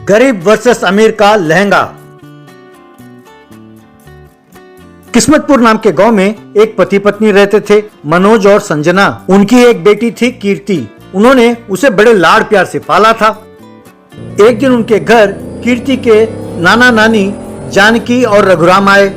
गरीब वर्सेस अमीर का लहंगा। किस्मतपुर नाम के गांव में एक पति पत्नी रहते थे, मनोज और संजना। उनकी एक बेटी थी कीर्ति। उन्होंने उसे बड़े लाड़ प्यार से पाला था। एक दिन उनके घर कीर्ति के नाना नानी जानकी और रघुराम आए।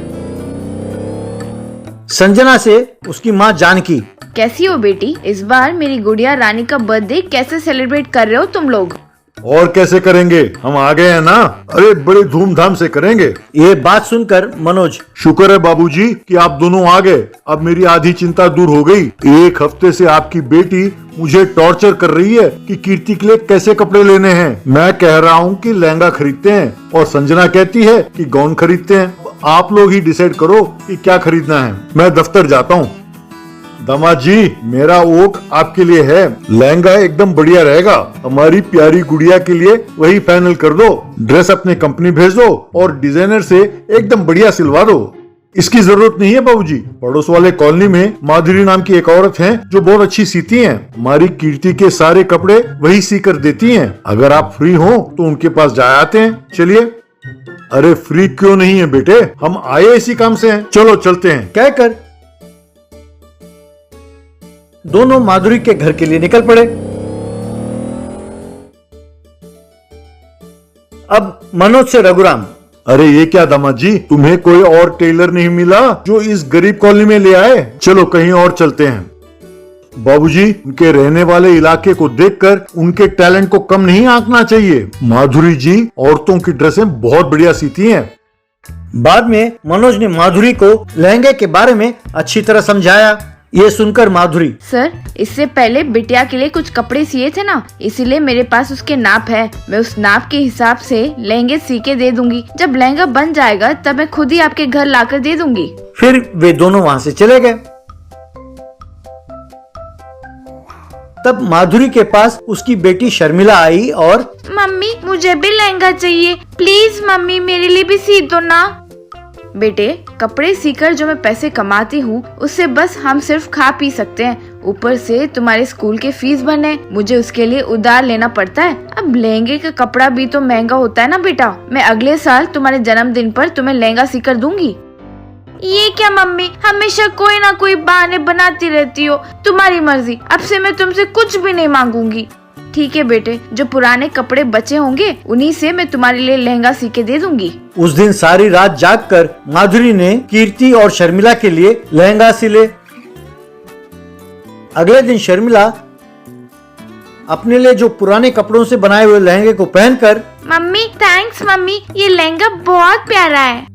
संजना से उसकी माँ जानकी, कैसी हो बेटी? इस बार मेरी गुड़िया रानी का बर्थडे कैसे सेलिब्रेट कर रहे हो तुम लोग? और कैसे करेंगे, हम आ गए हैं ना। अरे बड़े धूमधाम से करेंगे। ये बात सुनकर मनोज, शुक्र है बाबूजी कि आप दोनों आ गए। अब मेरी आधी चिंता दूर हो गई। एक हफ्ते से आपकी बेटी मुझे टॉर्चर कर रही है कि कीर्ति के लिए कैसे कपड़े लेने हैं। मैं कह रहा हूँ कि लहंगा खरीदते हैं और संजना कहती है कि गाउन खरीदते हैं। आप लोग ही डिसाइड करो कि क्या खरीदना है। मैं दफ्तर जाता हूँ। दामाद जी, मेरा ओक आपके लिए है। लहंगा एकदम बढ़िया रहेगा। हमारी प्यारी गुड़िया के लिए वही फाइनल कर दो। ड्रेस अपने कंपनी भेज दो और डिजाइनर से एकदम बढ़िया सिलवा दो। इसकी जरूरत नहीं है बाबूजी। पड़ोस वाले कॉलोनी में माधुरी नाम की एक औरत है जो बहुत अच्छी सीती हैं। हमारी कीर्ति के सारे कपड़े वही सी कर देती हैं। अगर आप फ्री हो तो उनके पास जा आते हैं। चलिए। अरे फ्री क्यों नहीं है बेटे, हम आए इसी काम से हैं। चलो चलते हैं। कहकर दोनों माधुरी के घर के लिए निकल पड़े। अब मनोज से रघुराम, अरे ये क्या दामाद जी, तुम्हें कोई और टेलर नहीं मिला जो इस गरीब कॉलोनी में ले आए? चलो कहीं और चलते हैं। बाबूजी, उनके रहने वाले इलाके को देखकर उनके टैलेंट को कम नहीं आंकना चाहिए। माधुरी जी औरतों की ड्रेसें बहुत बढ़िया सीती हैं। बाद में मनोज ने माधुरी को लहंगे के बारे में अच्छी तरह समझाया। ये सुनकर माधुरी, सर, इससे पहले बिटिया के लिए कुछ कपड़े सिए थे ना, इसीलिए मेरे पास उसके नाप है। मैं उस नाप के हिसाब से लहंगे सी के दे दूंगी। जब लहंगा बन जाएगा तब मैं खुद ही आपके घर लाकर दे दूंगी। फिर वे दोनों वहाँ से चले गए। तब माधुरी के पास उसकी बेटी शर्मिला आई और, मम्मी मुझे भी लहंगा चाहिए, प्लीज मम्मी मेरे लिए भी सी दो ना। बेटे, कपड़े सीकर जो मैं पैसे कमाती हूँ उससे बस हम सिर्फ खा पी सकते हैं। ऊपर से तुम्हारे स्कूल के फीस भरने, मुझे उसके लिए उधार लेना पड़ता है। अब लहंगे का कपड़ा भी तो महंगा होता है ना बेटा। मैं अगले साल तुम्हारे जन्मदिन पर तुम्हें लहंगा सीकर दूंगी। ये क्या मम्मी, हमेशा कोई ना कोई बहाने बनाती रहती हो। तुम्हारी मर्जी, अब से मैं तुमसे कुछ भी नहीं मांगूंगी। ठीक है बेटे, जो पुराने कपड़े बचे होंगे उन्हीं से मैं तुम्हारे लिए लहंगा सी के दे दूंगी। उस दिन सारी रात जागकर माधुरी ने कीर्ति और शर्मिला के लिए लहंगा सिले। अगले दिन शर्मिला अपने लिए जो पुराने कपड़ों से बनाए हुए लहंगे को पहनकर, मम्मी थैंक्स मम्मी, ये लहंगा बहुत प्यारा है।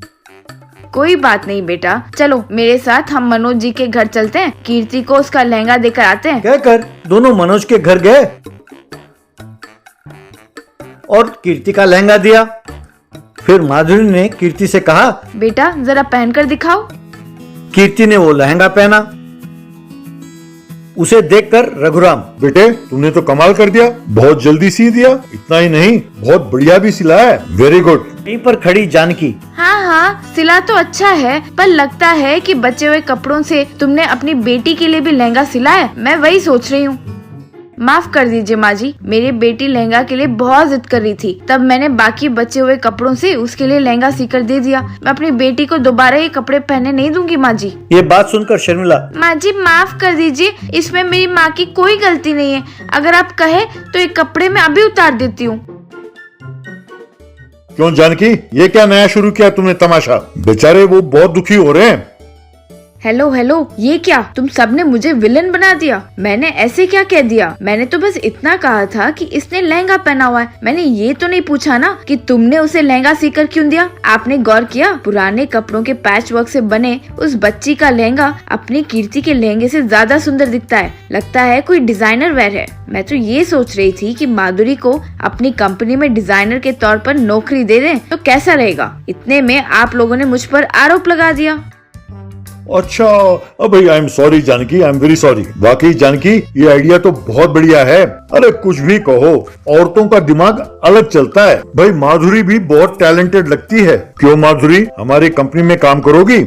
कोई बात नहीं बेटा, चलो मेरे साथ हम मनोज जी के घर चलते हैं, कीर्ति को उसका लहंगा देकर आते हैं। कहकर दोनों मनोज के घर गए और कीर्ति का लहंगा दिया। फिर माधुरी ने कीर्ति से कहा, बेटा जरा पहनकर दिखाओ। कीर्ति ने वो लहंगा पहना। उसे देखकर रघुराम, बेटे तूने तो कमाल कर दिया, बहुत जल्दी सी दिया। इतना ही नहीं, बहुत बढ़िया भी सिला है। Very good. यहीं पर खड़ी जानकी, हाँ, सिला तो अच्छा है, पर लगता है कि बचे हुए कपड़ों से तुमने अपनी बेटी के लिए भी लहंगा सिला है। मैं वही सोच रही हूँ। माफ कर दीजिए माँ जी, मेरी बेटी लहंगा के लिए बहुत जिद कर रही थी, तब मैंने बाकी बचे हुए कपड़ों से उसके लिए लहंगा सीकर दे दिया। मैं अपनी बेटी को दोबारा ये कपड़े पहनने नहीं दूंगी माँ जी। ये बात सुनकर शर्मिला, माँ जी माफ कर दीजिए, इसमें मेरी माँ की कोई गलती नहीं है। अगर आप कहे तो ये कपड़े मैं अभी उतार देती हूँ। क्यों जानकी, ये क्या नया शुरू किया तुमने तमाशा? बेचारे वो बहुत दुखी हो रहे हैं। हेलो, ये क्या, तुम सबने मुझे विलन बना दिया। मैंने ऐसे क्या कह दिया? मैंने तो बस इतना कहा था कि इसने लहंगा पहना हुआ है। मैंने ये तो नहीं पूछा ना कि तुमने उसे लहंगा सीकर क्यों दिया। आपने गौर किया, पुराने कपड़ों के पैच वर्क से बने उस बच्ची का लहंगा अपनी कीर्ति के लहंगे से ज्यादा सुंदर दिखता है। लगता है कोई डिजाइनर वेयर है। मैं तो ये सोच रही थी कि माधुरी को अपनी कंपनी में डिजाइनर के तौर पर नौकरी दे दें तो कैसा रहेगा। इतने में आप लोगों ने मुझ पर आरोप लगा दिया। अच्छा, अब भाई I am sorry Janaki, I am very sorry. वाकई जानकी, ये आइडिया तो बहुत बढ़िया है। अरे कुछ भी कहो, औरतों का दिमाग अलग चलता है। भाई माधुरी भी बहुत टैलेंटेड लगती है। क्यों माधुरी, हमारी कंपनी में काम करोगी?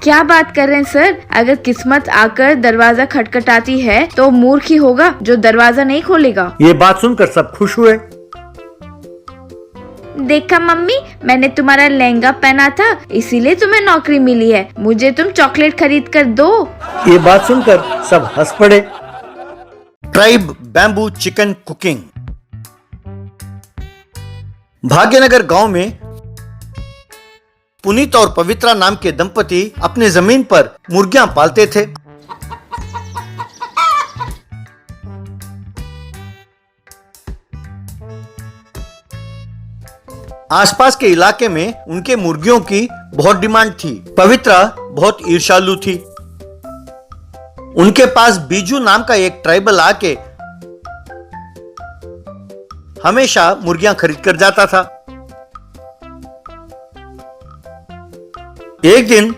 क्या बात कर रहे हैं सर? अगर किस्मत आकर दरवाजा खटखटाती है तो मूर्ख ही होगा जो दरवाजा नहीं खोलेगा। ये बात सुनकर सब खुश हुए। देखा मम्मी, मैंने तुम्हारा लहंगा पहना था इसीलिए तुम्हें नौकरी मिली है। मुझे तुम चॉकलेट खरीद कर दो। ये बात सुनकर सब हंस पड़े। Tribe bamboo chicken cooking. Bhagyanagar गांव में पुनीत और पवित्रा नाम के दंपति अपने जमीन पर मुर्गियां पालते थे। आसपास के इलाके में उनके मुर्गियों की बहुत डिमांड थी। पवित्रा बहुत ईर्ष्यालु थी। उनके पास बीजू नाम का एक ट्राइबल आके हमेशा मुर्गियां खरीद कर जाता था। एक दिन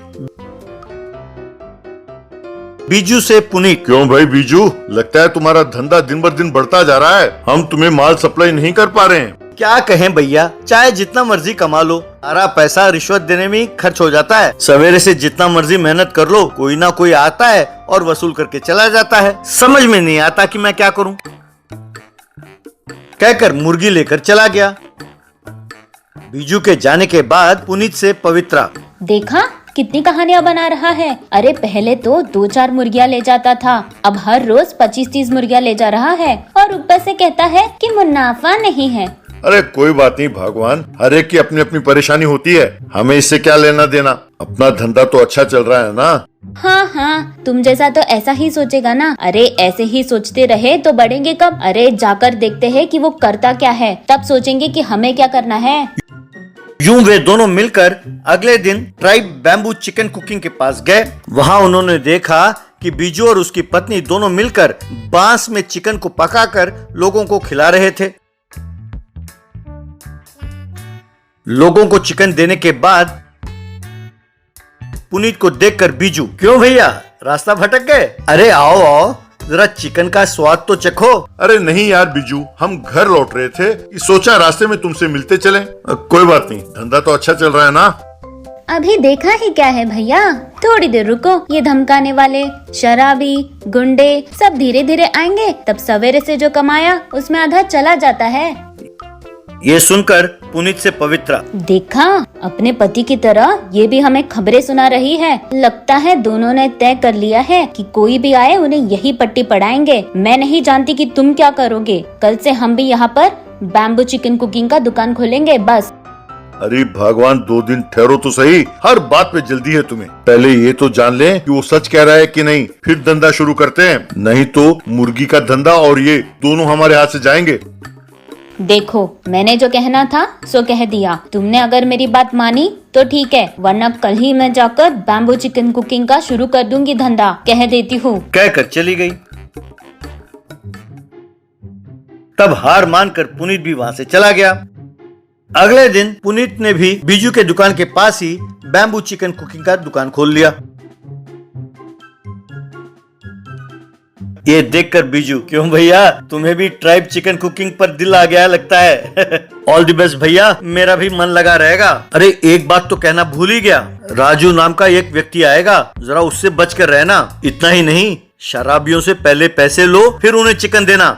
बीजू से पुनीत, क्यों भाई बीजू, लगता है तुम्हारा धंधा दिन बर दिन बढ़ता जा रहा है। हम तुम्हें माल सप्लाई नहीं कर पा रहे हैं। क्या कहें भैया, चाहे जितना मर्जी कमा लो, सारा पैसा रिश्वत देने में ही खर्च हो जाता है। सवेरे से जितना मर्जी मेहनत कर लो, कोई ना कोई आता है और वसूल करके चला जाता है। समझ में नहीं आता कि मैं क्या करूं। कहकर मुर्गी लेकर चला गया। बीजू के जाने के बाद पुनीत से पवित्रा, देखा कितनी कहानियां बना रहा है। अरे पहले तो 2-4 मुर्गियां ले जाता था, अब हर रोज 25-30 मुर्गियां ले जा रहा है और ऊपर से कहता है कि मुनाफा नहीं है। अरे कोई बात नहीं भगवान, हर एक की अपनी अपनी परेशानी होती है, हमें इससे क्या लेना देना। अपना धंधा तो अच्छा चल रहा है ना। हाँ, तुम जैसा तो ऐसा ही सोचेगा ना। अरे ऐसे ही सोचते रहे तो बढ़ेंगे कब। अरे जाकर देखते हैं कि वो करता क्या है, तब सोचेंगे कि हमें क्या करना है। यूं वे दोनों मिलकर अगले दिन ट्राइब बैम्बू चिकन कुकिंग के पास गए। वहां उन्होंने देखा कि बीजू और उसकी पत्नी दोनों मिलकर बांस में चिकन को पकाकर लोगों को खिला रहे थे। लोगों को चिकन देने के बाद पुनीत को देखकर बीजू, क्यों भैया रास्ता भटक गए? अरे आओ आओ, जरा चिकन का स्वाद तो चखो। अरे नहीं यार बीजू, हम घर लौट रहे थे, सोचा रास्ते में तुमसे मिलते चलें। कोई बात नहीं, धंधा तो अच्छा चल रहा है ना। अभी देखा ही क्या है भैया, थोड़ी देर रुको। ये धमकाने वाले शराबी गुंडे सब धीरे धीरे आएंगे, तब सवेरे से जो कमाया उसमें आधा चला जाता है। ये सुनकर पुनीत से पवित्रा, देखा अपने पति की तरह ये भी हमें खबरें सुना रही है। लगता है दोनों ने तय कर लिया है कि कोई भी आए उन्हें यही पट्टी पढ़ाएंगे। मैं नहीं जानती कि तुम क्या करोगे। कल से हम भी यहाँ पर बैम्बू चिकन कुकिंग का दुकान खोलेंगे बस। अरे भगवान 2 दिन ठहरो तो सही, हर बात पे जल्दी है तुम्हें। पहले ये तो जान लें कि वो सच कह रहा है कि नहीं, फिर धंधा शुरू करते हैं। नहीं तो मुर्गी का धंधा और ये दोनों हमारे हाथ से जाएंगे। देखो मैंने जो कहना था सो कह दिया। तुमने अगर मेरी बात मानी तो ठीक है, वरना कल ही मैं जाकर बैम्बू चिकन कुकिंग का शुरू कर दूंगी धंधा, कह देती हूँ। कहकर चली गई। तब हार मानकर पुनीत भी वहां से चला गया। अगले दिन पुनीत ने भी बीजू के दुकान के पास ही बैम्बू चिकन कुकिंग का दुकान खोल लिया। ये देखकर बीजू, क्यों भैया तुम्हें भी ट्राइब चिकन कुकिंग पर दिल आ गया लगता है। ऑल द बेस्ट भैया, मेरा भी मन लगा रहेगा। अरे एक बात तो कहना भूल ही गया, राजू नाम का एक व्यक्ति आएगा, जरा उससे बच कर रहना। इतना ही नहीं, शराबियों से पहले पैसे लो फिर उन्हें चिकन देना।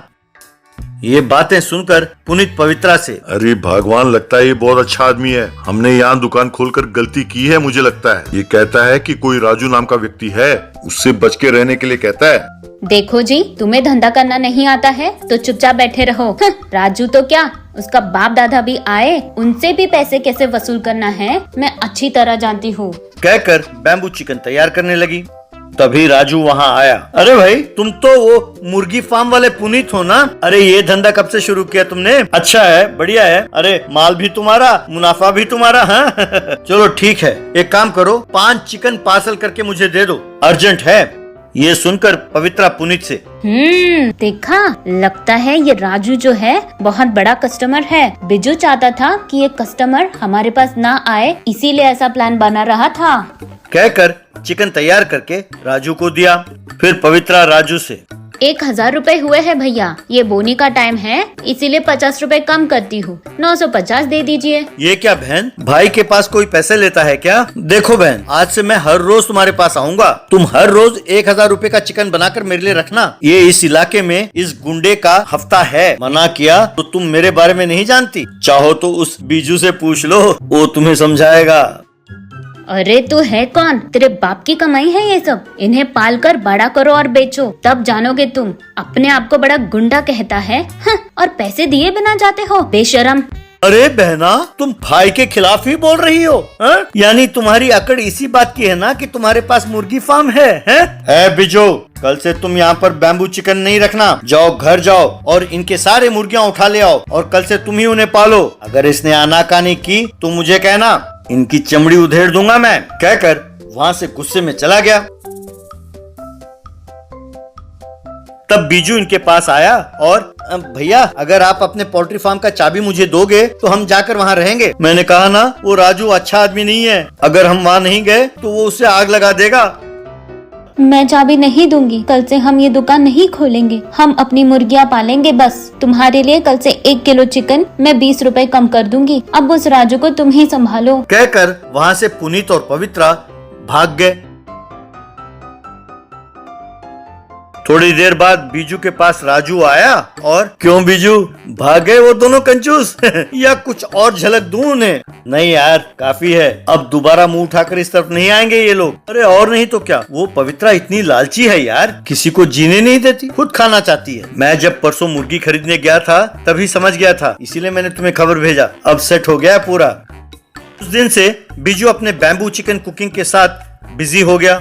ये बातें सुनकर पुनीत पवित्रा से, अरे भगवान, लगता है ये बहुत अच्छा आदमी है। हमने यहाँ दुकान खोलकर गलती की है मुझे लगता है। ये कहता है कि कोई राजू नाम का व्यक्ति है, उससे बच के रहने के लिए कहता है। देखो जी, तुम्हें धंधा करना नहीं आता है तो चुपचाप बैठे रहो। राजू तो क्या, उसका बाप दादा भी आए, उनसे भी पैसे कैसे वसूल करना है मैं अच्छी तरह जानती हूँ। कहकर बैम्बू चिकन तैयार करने लगी। तभी राजू वहाँ आया। अरे भाई, तुम तो वो मुर्गी फार्म वाले पुनीत हो ना? अरे ये धंधा कब से शुरू किया तुमने? अच्छा है, बढ़िया है। अरे माल भी तुम्हारा, मुनाफा भी तुम्हारा। हाँ चलो ठीक है, एक काम करो, 5 चिकन पार्सल करके मुझे दे दो, अर्जेंट है। ये सुनकर पवित्रा पुनीत से, देखा लगता है ये राजू जो है बहुत बड़ा कस्टमर है। बिजू चाहता था कि ये कस्टमर हमारे पास ना आए, इसीलिए ऐसा प्लान बना रहा था। कहकर चिकन तैयार करके राजू को दिया। फिर पवित्रा राजू से, 1000 रुपए हुए हैं भैया। ये बोनी का टाइम है, इसीलिए 50 रुपए कम करती हूँ। 950 दे दीजिए। ये क्या बहन, भाई के पास कोई पैसे लेता है क्या? देखो बहन, आज से मैं हर रोज तुम्हारे पास आऊंगा। तुम हर रोज 1000 रुपए का चिकन बनाकर मेरे लिए रखना। ये इस इलाके में इस गुंडे का हफ्ता है। मना किया तो तुम मेरे बारे में नहीं जानती। चाहो तो उस बीजू से पूछ लो, वो तुम्हें समझाएगा। अरे तू है कौन? तेरे बाप की कमाई है ये सब। इन्हें पाल कर बड़ा करो और बेचो, तब जानोगे तुम। अपने आप को बड़ा गुंडा कहता है और पैसे दिए बिना जाते हो, बेशरम। अरे बहना, तुम भाई के खिलाफ ही बोल रही हो? यानी तुम्हारी अकड़ इसी बात की है ना कि तुम्हारे पास मुर्गी फार्म है? बिजो, कल से तुम यहाँ पर बैम्बू चिकन नहीं रखना। जाओ घर जाओ और इनके सारे मुर्गियाँ उठा ले आओ और कल से तुम ही उन्हें पालो। अगर इसने आनाकानी की तो मुझे कहना, इनकी चमड़ी उधेड़ दूंगा मैं। कहकर वहाँ से गुस्से में चला गया। तब बीजू इनके पास आया और भैया, अगर आप अपने पोल्ट्री फार्म का चाबी मुझे दोगे तो हम जाकर वहाँ रहेंगे। मैंने कहा ना, वो राजू अच्छा आदमी नहीं है। अगर हम वहाँ नहीं गए तो वो उसे आग लगा देगा। मैं चाबी नहीं दूंगी। कल से हम ये दुकान नहीं खोलेंगे। हम अपनी मुर्गियाँ पालेंगे बस। तुम्हारे लिए कल से 1 किलो चिकन मैं 20 रुपए कम कर दूंगी। अब उस राजू को तुम ही संभालो। कहकर वहाँ से पुनीत और पवित्रा भाग गए। थोड़ी देर बाद बीजू के पास राजू आया और क्यों बीजू, भाग गए वो दोनों कंजूस? या कुछ और झलक दूं उन्हें? नहीं यार, काफी है। अब दोबारा मुंह उठाकर इस तरफ नहीं आएंगे ये लोग। अरे और नहीं तो क्या, वो पवित्रा इतनी लालची है यार, किसी को जीने नहीं देती, खुद खाना चाहती है। मैं जब परसों मुर्गी खरीदने गया था तभी समझ गया था, इसीलिए मैंने तुम्हें खबर भेजा। अब सेट हो गया है पूरा। उस दिन से बीजू अपने बैम्बू चिकन कुकिंग के साथ बिजी हो गया।